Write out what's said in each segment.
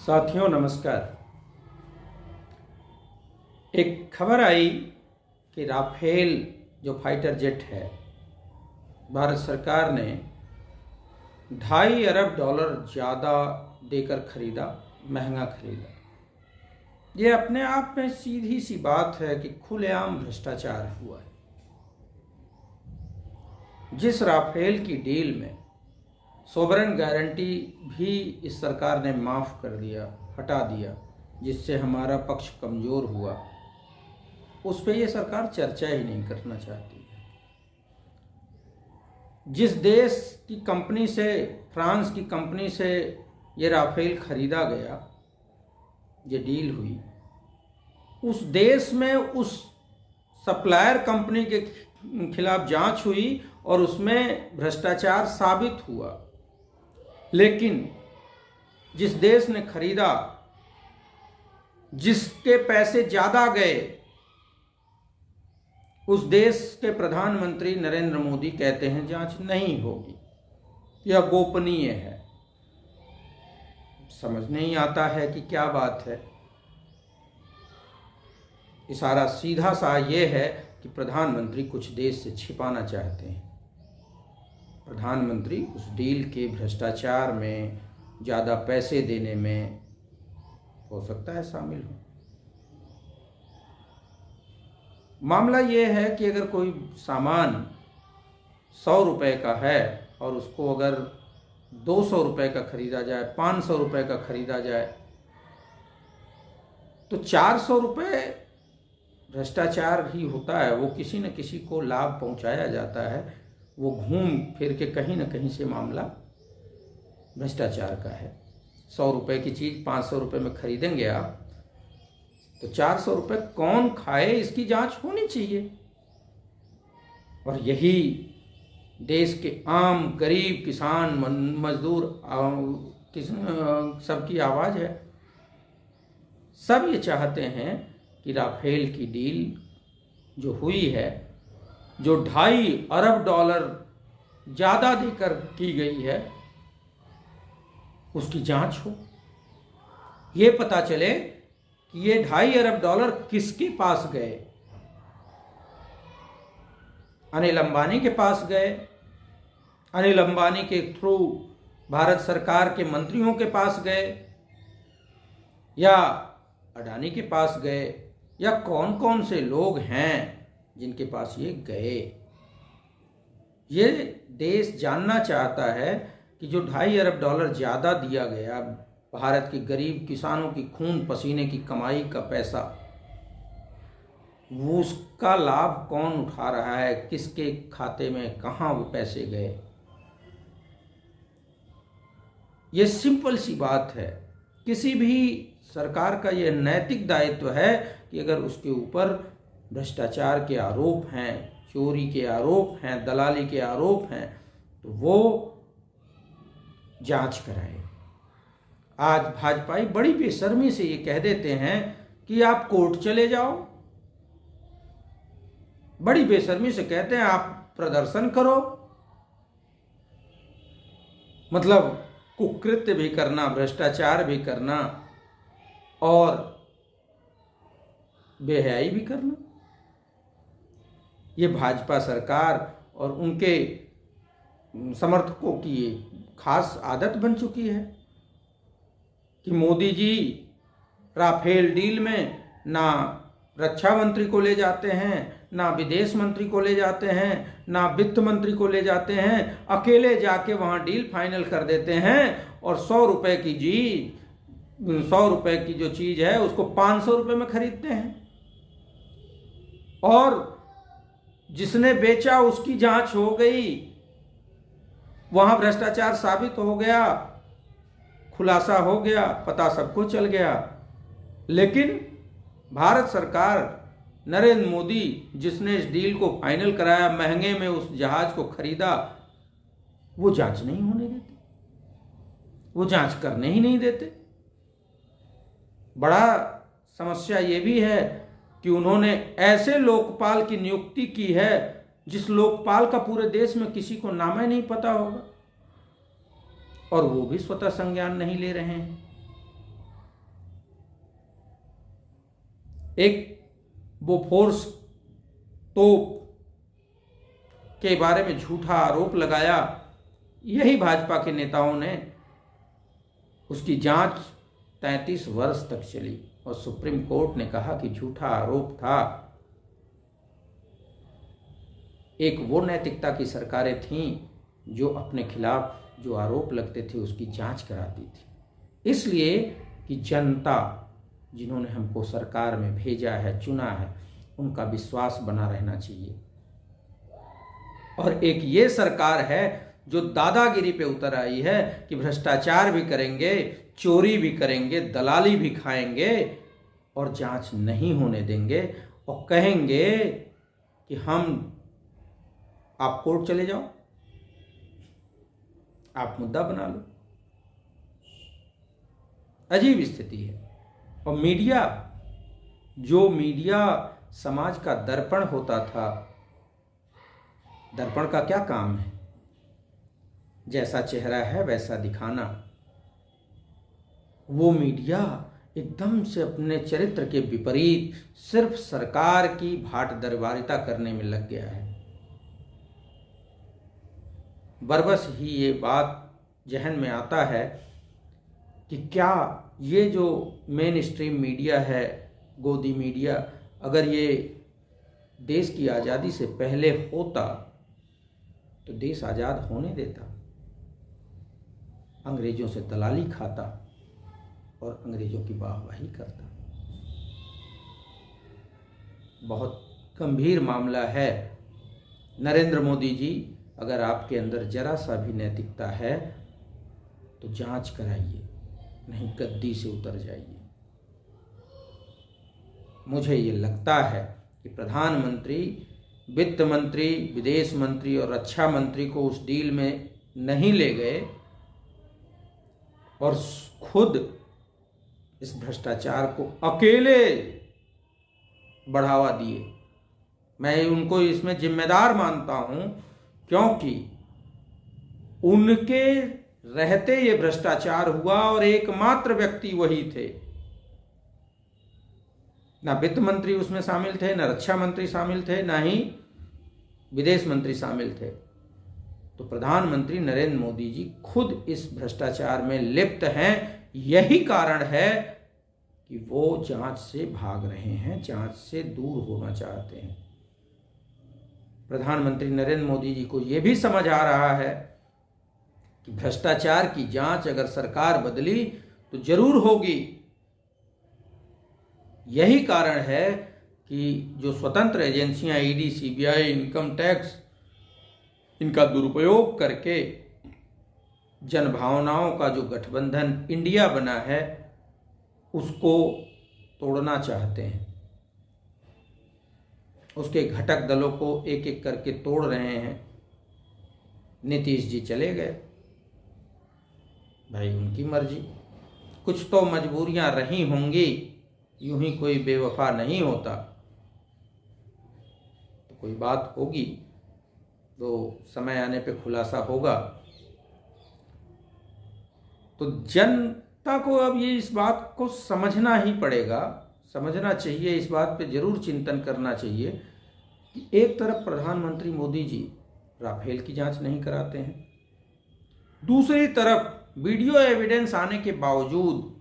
साथियों नमस्कार। एक खबर आई कि राफेल जो फाइटर जेट है, भारत सरकार ने $2.5 अरब ज़्यादा देकर खरीदा, महंगा खरीदा। ये अपने आप में सीधी सी बात है कि खुलेआम भ्रष्टाचार हुआ है। जिस राफेल की डील में सोवरेन गारंटी भी इस सरकार ने माफ़ कर दिया, हटा दिया, जिससे हमारा पक्ष कमज़ोर हुआ, उस पर यह सरकार चर्चा ही नहीं करना चाहती है। जिस देश की कंपनी से, फ्रांस की कंपनी से ये राफेल खरीदा गया, ये डील हुई, उस देश में उस सप्लायर कंपनी के खिलाफ जांच हुई और उसमें भ्रष्टाचार साबित हुआ। लेकिन जिस देश ने खरीदा, जिसके पैसे ज़्यादा गए, उस देश के प्रधानमंत्री नरेंद्र मोदी कहते हैं जांच नहीं होगी, यह गोपनीय है। समझ नहीं आता है कि क्या बात है। इशारा सीधा सा ये है कि प्रधानमंत्री कुछ देश से छिपाना चाहते हैं। प्रधानमंत्री उस डील के भ्रष्टाचार में, ज़्यादा पैसे देने में हो सकता है शामिल हो। मामला ये है कि अगर कोई सामान 100 रुपये का है और उसको अगर 200 रुपये का खरीदा जाए, 500 रुपये का खरीदा जाए, तो 400 रुपये भ्रष्टाचार ही होता है। वो किसी न किसी को लाभ पहुंचाया जाता है। वो घूम फिर के कहीं न कहीं से मामला भ्रष्टाचार का है। 100 रुपये की चीज़ 500 रुपये में खरीदेंगे आप, तो 400 रुपये कौन खाए, इसकी जांच होनी चाहिए। और यही देश के आम गरीब किसान, मजदूर, सबकी आवाज़ है। सब ये चाहते हैं कि राफेल की डील जो हुई है, जो $2.5 अरब ज़्यादा देकर की गई है, उसकी जांच हो। ये पता चले कि ये $2.5 अरब किसके पास गए। अनिल अंबानी के पास गए, अनिल अंबानी के थ्रू भारत सरकार के मंत्रियों के पास गए, या अडानी के पास गए, या कौन कौन से लोग हैं जिनके पास ये गए। ये देश जानना चाहता है कि जो $2.5 अरब ज़्यादा दिया गया, भारत के गरीब किसानों की खून पसीने की कमाई का पैसा, वो उसका लाभ कौन उठा रहा है, किसके खाते में, कहाँ वो पैसे गए। ये सिंपल सी बात है। किसी भी सरकार का ये नैतिक दायित्व है कि अगर उसके ऊपर भ्रष्टाचार के आरोप हैं, चोरी के आरोप हैं, दलाली के आरोप हैं, तो वो जांच कराए। आज भाजपाई बड़ी बेशर्मी से ये कह देते हैं कि आप कोर्ट चले जाओ। बड़ी बेशर्मी से कहते हैं आप प्रदर्शन करो। मतलब कुकृत्य भी करना, भ्रष्टाचार भी करना और बेहयाई भी करना, ये भाजपा सरकार और उनके समर्थकों की खास आदत बन चुकी है कि मोदी जी राफेल डील में ना रक्षा मंत्री को ले जाते हैं, ना विदेश मंत्री को ले जाते हैं, ना वित्त मंत्री को ले जाते हैं, अकेले जाके वहाँ डील फाइनल कर देते हैं और 100 रुपये की जो चीज़ है उसको 500 रुपये में खरीदते हैं। और जिसने बेचा उसकी जांच हो गई, वहां भ्रष्टाचार साबित हो गया, खुलासा हो गया, पता सबको चल गया। लेकिन भारत सरकार, नरेंद्र मोदी जिसने इस डील को फाइनल कराया, महंगे में उस जहाज को खरीदा, वो जांच नहीं होने देते, वो जांच करने ही नहीं देते। बड़ा समस्या ये भी है कि उन्होंने ऐसे लोकपाल की नियुक्ति की है जिस लोकपाल का पूरे देश में किसी को नाम ही नहीं पता होगा, और वो भी स्वतः संज्ञान नहीं ले रहे हैं। एक बोफोर्स तोप के बारे में झूठा आरोप लगाया, यही भाजपा के नेताओं ने उसकी जांच 33 वर्ष तक चली और सुप्रीम कोर्ट ने कहा कि झूठा आरोप था। एक वो नैतिकता की सरकारें थीं जो अपने खिलाफ जो आरोप लगते थे उसकी जांच कराती थी। इसलिए कि जनता जिन्होंने हमको सरकार में भेजा है, चुना है, उनका विश्वास बना रहना चाहिए। और एक ये सरकार है जो दादागिरी पे उतर आई है कि भ्रष्टाचार भी करेंगे, चोरी भी करेंगे, दलाली भी खाएंगे और जांच नहीं होने देंगे और कहेंगे कि आप कोर्ट चले जाओ, आप मुद्दा बना लो। अजीब स्थिति है। और मीडिया समाज का दर्पण होता था, दर्पण का क्या काम है? जैसा चेहरा है वैसा दिखाना। वो मीडिया एकदम से अपने चरित्र के विपरीत सिर्फ सरकार की भाट दरबारिता करने में लग गया है। बरबस ही ये बात जहन में आता है कि क्या ये जो मेन स्ट्रीम मीडिया है, गोदी मीडिया, अगर ये देश की आज़ादी से पहले होता तो देश आज़ाद होने देता? अंग्रेजों से दलाली खाता और अंग्रेजों की वाहवाही करता। बहुत गंभीर मामला है। नरेंद्र मोदी जी, अगर आपके अंदर जरा सा भी नैतिकता है तो जांच कराइए, नहीं गद्दी से उतर जाइए। मुझे ये लगता है कि प्रधानमंत्री, वित्त मंत्री, विदेश मंत्री और रक्षा मंत्री को उस डील में नहीं ले गए और खुद इस भ्रष्टाचार को अकेले बढ़ावा दिए। मैं उनको इसमें जिम्मेदार मानता हूं क्योंकि उनके रहते ये भ्रष्टाचार हुआ और एकमात्र व्यक्ति वही थे। ना वित्त मंत्री उसमें शामिल थे, ना रक्षा मंत्री शामिल थे, ना ही विदेश मंत्री शामिल थे। तो प्रधानमंत्री नरेंद्र मोदी जी खुद इस भ्रष्टाचार में लिप्त हैं। यही कारण है कि वो जांच से भाग रहे हैं, जांच से दूर होना चाहते हैं। प्रधानमंत्री नरेंद्र मोदी जी को यह भी समझ आ रहा है कि भ्रष्टाचार की जांच अगर सरकार बदली तो जरूर होगी। यही कारण है कि जो स्वतंत्र एजेंसियां ईडी, सीबीआई, इनकम टैक्स, इनका दुरुपयोग करके जनभावनाओं का जो गठबंधन इंडिया बना है उसको तोड़ना चाहते हैं। उसके घटक दलों को एक एक करके तोड़ रहे हैं। नीतीश जी चले गए, भाई उनकी मर्जी, कुछ तो मजबूरियां रही होंगी, यूं ही कोई बेवफा नहीं होता। तो कोई बात होगी तो समय आने पे खुलासा होगा। तो जनता को अब ये इस बात को समझना ही पड़ेगा, समझना चाहिए, इस बात पे जरूर चिंतन करना चाहिए कि एक तरफ प्रधानमंत्री मोदी जी राफेल की जांच नहीं कराते हैं, दूसरी तरफ वीडियो एविडेंस आने के बावजूद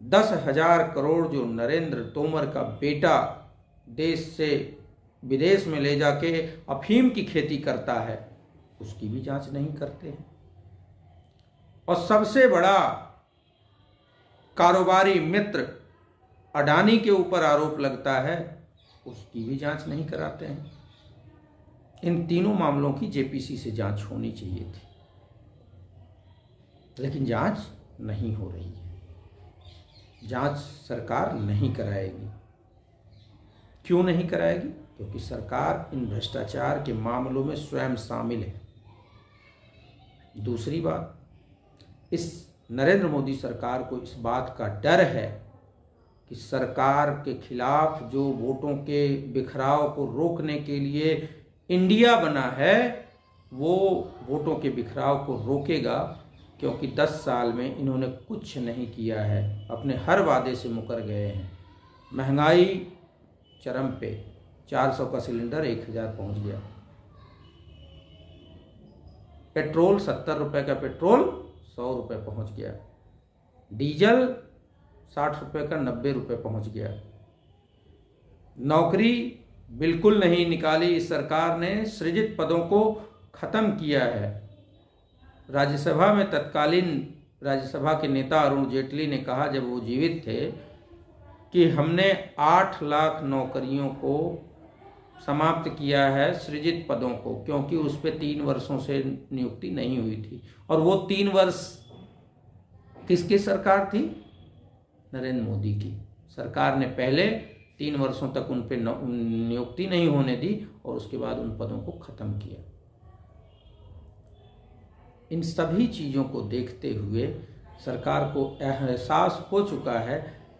10,000 करोड़ जो नरेंद्र तोमर का बेटा देश से विदेश में ले जाके अफीम की खेती करता है उसकी भी जांच नहीं करते हैं। और सबसे बड़ा कारोबारी मित्र अडानी के ऊपर आरोप लगता है, उसकी भी जांच नहीं कराते हैं। इन तीनों मामलों की जेपीसी से जांच होनी चाहिए थी, लेकिन जांच नहीं हो रही है। जांच सरकार नहीं कराएगी। क्यों नहीं कराएगी? क्योंकि सरकार इन भ्रष्टाचार के मामलों में स्वयं शामिल है। दूसरी बात, इस नरेंद्र मोदी सरकार को इस बात का डर है कि सरकार के खिलाफ जो वोटों के बिखराव को रोकने के लिए इंडिया बना है वो वोटों के बिखराव को रोकेगा, क्योंकि 10 साल में इन्होंने कुछ नहीं किया है, अपने हर वादे से मुकर गए हैं। महंगाई चरम पे, 400 का सिलेंडर 1000 पहुंच गया। पेट्रोल 70 रुपये का पेट्रोल 100 रुपये पहुंच गया। डीजल 60 रुपये का 90 रुपये पहुंच गया। नौकरी बिल्कुल नहीं निकाली इस सरकार ने, सृजित पदों को खत्म किया है। राज्यसभा में तत्कालीन राज्यसभा के नेता अरुण जेटली ने कहा जब वो जीवित थे कि हमने 8 लाख नौकरियों को समाप्त किया है, सृजित पदों को, क्योंकि उस पर 3 वर्षों से नियुक्ति नहीं हुई थी। और वो 3 वर्ष किसकी सरकार थी? नरेंद्र मोदी की सरकार ने पहले 3 वर्षों तक उन पर नियुक्ति नहीं होने दी और उसके बाद उन पदों को खत्म किया। इन सभी चीज़ों को देखते हुए सरकार को एहसास हो चुका है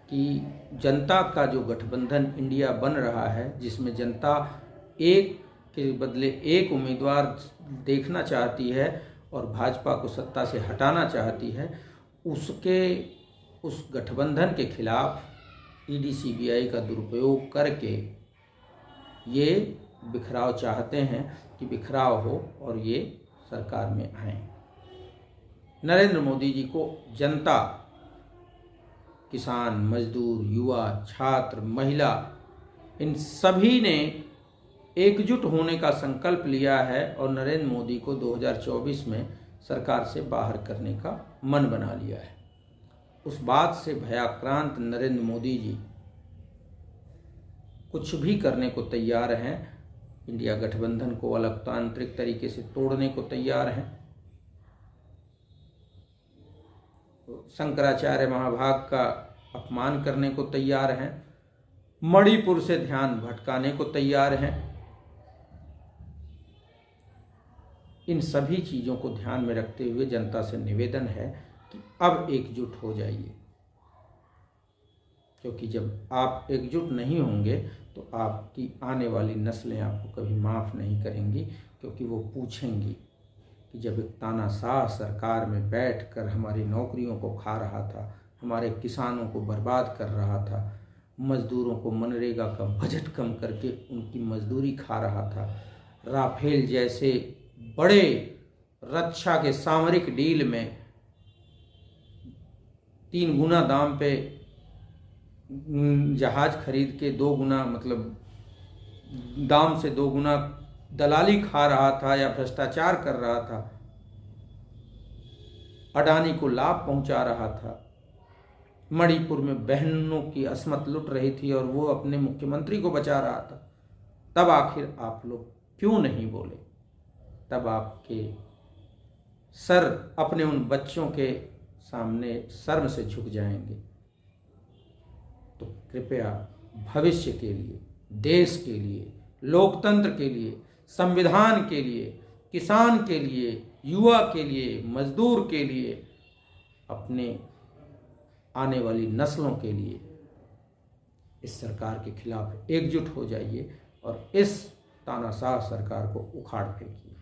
कि जनता का जो गठबंधन इंडिया बन रहा है, जिसमें जनता एक के बदले एक उम्मीदवार देखना चाहती है और भाजपा को सत्ता से हटाना चाहती है, उस गठबंधन के खिलाफ ईडी सीबीआई का दुरुपयोग करके ये बिखराव चाहते हैं कि बिखराव हो और ये सरकार में आए। नरेंद्र मोदी जी को जनता, किसान, मजदूर, युवा, छात्र, महिला, इन सभी ने एकजुट होने का संकल्प लिया है और नरेंद्र मोदी को 2024 में सरकार से बाहर करने का मन बना लिया है। उस बात से भयाक्रांत नरेंद्र मोदी जी कुछ भी करने को तैयार हैं। इंडिया गठबंधन को अलगतांत्रिक तरीके से तोड़ने को तैयार हैं। शंकराचार्य महाभाग का अपमान करने को तैयार हैं। मणिपुर से ध्यान भटकाने को तैयार हैं। इन सभी चीज़ों को ध्यान में रखते हुए जनता से निवेदन है कि अब एकजुट हो जाइए, क्योंकि जब आप एकजुट नहीं होंगे तो आपकी आने वाली नस्लें आपको कभी माफ़ नहीं करेंगी, क्योंकि वो पूछेंगी कि जब एक तानाशाह सरकार में बैठकर हमारी नौकरियों को खा रहा था, हमारे किसानों को बर्बाद कर रहा था, मजदूरों को मनरेगा का बजट कम करके उनकी मजदूरी खा रहा था, राफेल जैसे बड़े रक्षा के सामरिक डील में 3 गुना दाम पे जहाज खरीद के 2 गुना मतलब दाम से 2 गुना दलाली खा रहा था या भ्रष्टाचार कर रहा था, अडानी को लाभ पहुंचा रहा था, मणिपुर में बहनों की अस्मत लुट रही थी और वो अपने मुख्यमंत्री को बचा रहा था, तब आखिर आप लोग क्यों नहीं बोले? तब आपके सर अपने उन बच्चों के सामने शर्म से झुक जाएंगे। तो कृपया भविष्य के लिए, देश के लिए, लोकतंत्र के लिए, संविधान के लिए, किसान के लिए, युवा के लिए, मजदूर के लिए, अपने आने वाली नस्लों के लिए इस सरकार के खिलाफ एकजुट हो जाइए और इस तानाशाह सरकार को उखाड़ फेंकिए।